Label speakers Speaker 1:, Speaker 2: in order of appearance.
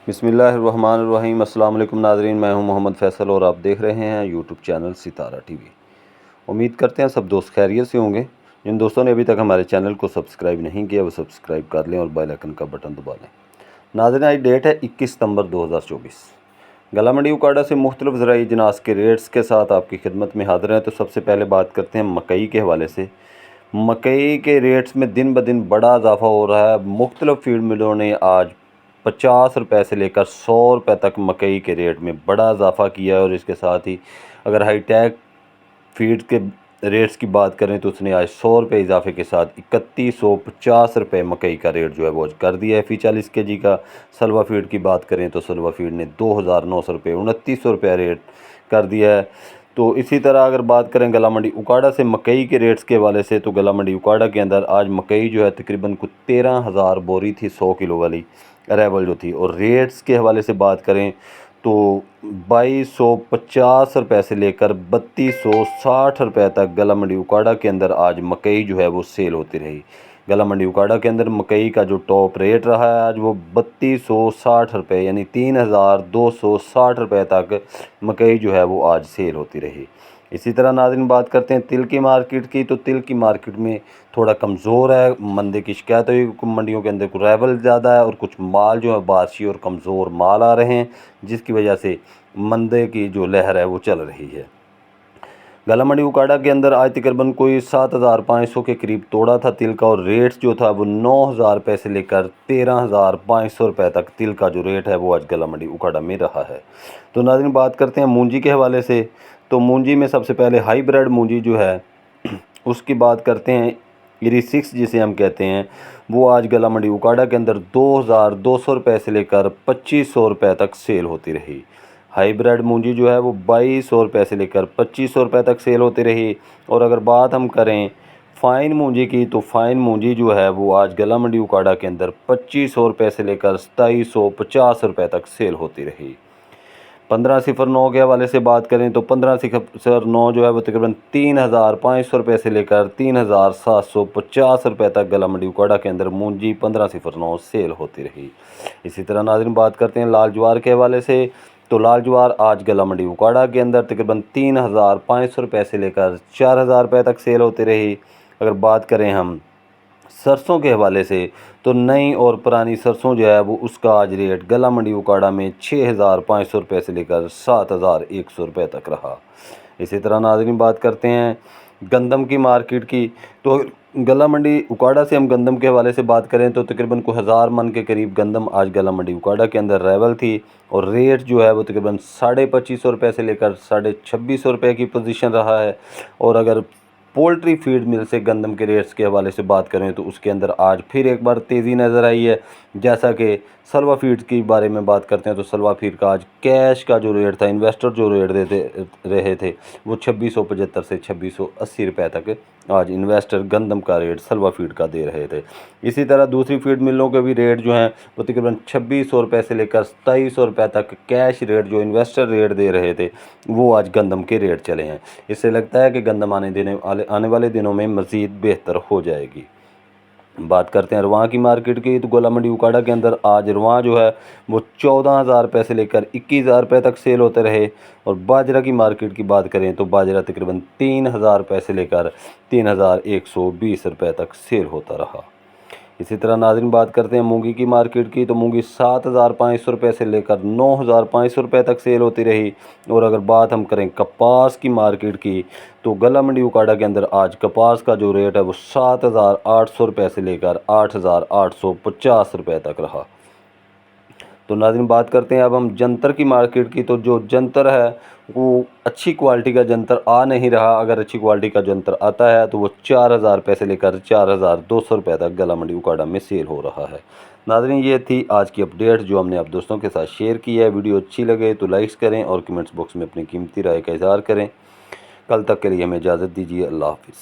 Speaker 1: बिस्मिल्लाहिर्रहमानिर्रहीम। अस्सलाम वालेकुम नाज़रीन, मैं हूं मोहम्मद फ़ैसल और आप देख रहे हैं यूट्यूब चैनल सितारा टीवी। उम्मीद करते हैं सब दोस्त खैरियत से होंगे। जिन दोस्तों ने अभी तक हमारे चैनल को सब्सक्राइब नहीं किया वो सब्सक्राइब कर लें और बेल आइकन का बटन दबा लें। नाज़रीन, आज डेट है 21 सितंबर 2024। गला मंडी उकाड़ा से मुख्तलिफ ज़राई जिनास के रेट्स के साथ आपकी खिदमत में हाज़िर हैं। तो सबसे पहले बात करते हैं मकई के हवाले से। मकई के रेट्स में दिन ब दिन बड़ा इजाफा हो रहा है। मुख्तलिफ फीड मिलों ने आज 50 रुपये से लेकर 100 रुपये तक मकई के रेट में बड़ा इजाफा किया है। और इसके साथ ही अगर हाईटेक फीड के रेट्स की बात करें तो उसने आज 100 रुपये इजाफे के साथ 3150 रुपये मकई का रेट जो है वो कर दिया है। फी 40 kg का सलवा फीड की बात करें तो सलवा फीड ने 2900 रुपये 2900 रुपये रेट कर दिया है। तो इसी तरह अगर बात करें गला मंडी उकाड़ा से मकई के रेट्स के हवाले से, तो गला मंडी उकाड़ा के अंदर आज मकई जो है तकरीबन कुछ 13,000 बोरी थी 100 किलो वाली अरेवल जो थी। और रेट्स के हवाले से बात करें तो 2250 रुपये से लेकर 3260 रुपये तक गला मंडी उकाड़ा के अंदर आज मकई जो है वो सेल होती रही। गला मंडी उकाड़ा के अंदर मकई का जो टॉप रेट रहा है आज वो 3260 रुपये यानी 3260 रुपये तक मकई जो है वो आज सेल होती रही। इसी तरह नाज़रीन बात करते हैं तिल की मार्केट की। तो तिल की मार्केट में थोड़ा कमज़ोर है, मंदे की शिकायत हुई। मंडियों के अंदर कुछ अराइवल ज़्यादा है और कुछ माल जो है बारिशी और कमज़ोर माल आ रहे हैं, जिसकी वजह से मंदे की जो लहर है वो चल रही है। गला मंडी उकाड़ा के अंदर आज तकरीबन कोई 7500 के करीब तोड़ा था तिल का। और रेट्स जो था वो 9000 रुपये से लेकर 13500 रुपये तक तिल का जो रेट है वो आज गला मंडी उकाड़ा में रहा है। तो नाज़रीन बात करते हैं मूंजी के हवाले से। तो मूंजी में सबसे पहले हाईब्रिड मूंजी जो है उसकी बात करते हैं। ईरी 6 जिसे हम कहते हैं वो आज गला मंडी उकाड़ा के अंदर 2200 रुपये से लेकर 2500 रुपये तक सेल होती रही। हाईब्रिड मूंजी जो है वो 2200 रुपये से लेकर 2500 रुपये तक सेल होती रही। और अगर बात हम करें फ़ाइन मूंजी की, तो फ़ाइन मूंजी जो है वो आज गला मंडी उकाड़ा के अंदर 2500 रुपये से लेकर 2750 रुपये तक सेल होती रही। 1509 के हवाले से बात करें तो 1509 जो है वो तकरीबन 3500 रुपये से लेकर 3750 रुपये तक गला मंडी उकाड़ा के अंदर मूंजी 1509 सेल होती रही। इसी तरह नाज़रीन बात करते हैं लाल ज्वार के हवाले से। तो लाल ज्वार आज गला मंडी उकाड़ा के अंदर तकरीबन 3500 रुपये से लेकर 4000 रुपये तक सेल होती रही। अगर बात करें हम सरसों के हवाले से तो नई और पुरानी सरसों जो है वो उसका आज रेट गला मंडी उकाड़ा में 6500 रुपये से लेकर 7100 रुपये तक रहा। इसी तरह नाज़रीन बात करते हैं गंदम की मार्केट की। तो गला मंडी उकाड़ा से हम गंदम के हवाले से बात करें तो तकरीबन को 1000 मन के करीब गंदम आज गला मंडी उकाड़ा के अंदर अराइवल थी। और रेट जो है वो तकरीबन 2550 रुपये से लेकर 2650 रुपये की पोजीशन रहा है। और अगर पोल्ट्री फीड मिल से गंदम के रेट्स के हवाले से बात करें तो उसके अंदर आज फिर एक बार तेज़ी नज़र आई है। जैसा कि सलवा फीड के बारे में बात करते हैं तो सलवा फीड का आज कैश का जो रेट था, इन्वेस्टर जो रेट देते रहे थे वो 2675 से 2680 रुपये तक आज इन्वेस्टर गंदम का रेट सलवा फीड का दे रहे थे। इसी तरह दूसरी फीड मिलों के भी रेट जो हैं वो तकरीबन 2600 रुपये से लेकर 2700 रुपये तक कैश रेट जो इन्वेस्टर रेट दे रहे थे वो आज गंदम के रेट चले हैं। इससे लगता है कि गंदम आने वाले दिनों में मज़ीद बेहतर हो जाएगी। बात करते हैं रवां की मार्केट की। तो गोला मंडी उकाड़ा के अंदर आज रवां जो है वो 14,000 रुपये से लेकर 21,000 रुपये तक सेल होते रहे। और बाजरा की मार्केट की बात करें तो बाजरा तकरीबन 3,000 रुपये से लेकर 3,120 रुपये तक सेल होता रहा। इसी तरह नाज़रीन बात करते हैं मूंगी की मार्केट की। तो मूंगी 7,500 रुपये से लेकर 9,500 रुपये तक सेल होती रही। और अगर बात हम करें कपास की मार्केट की तो गला मंडी उकाड़ा के अंदर आज कपास का जो रेट है वो 7,800 रुपये से लेकर 8,850 रुपये तक रहा। तो नाज़रीन बात करते हैं अब हम जंतर की मार्केट की। तो जो जंतर है वो अच्छी क्वालिटी का जंतर आ नहीं रहा। अगर अच्छी क्वालिटी का जंतर आता है तो वो 4,000 रुपये से लेकर 4,200 रुपये तक गला मंडी उकाड़ा में सेल हो रहा है। नाज़रीन ये थी आज की अपडेट जो हमने आप दोस्तों के साथ शेयर की है। वीडियो अच्छी लगे तो लाइक्स करें और कमेंट्स बॉक्स में अपनी कीमती राय का इज़हार करें। कल तक के लिए हमें इजाज़त दीजिए। अल्लाह हाफ़िज़।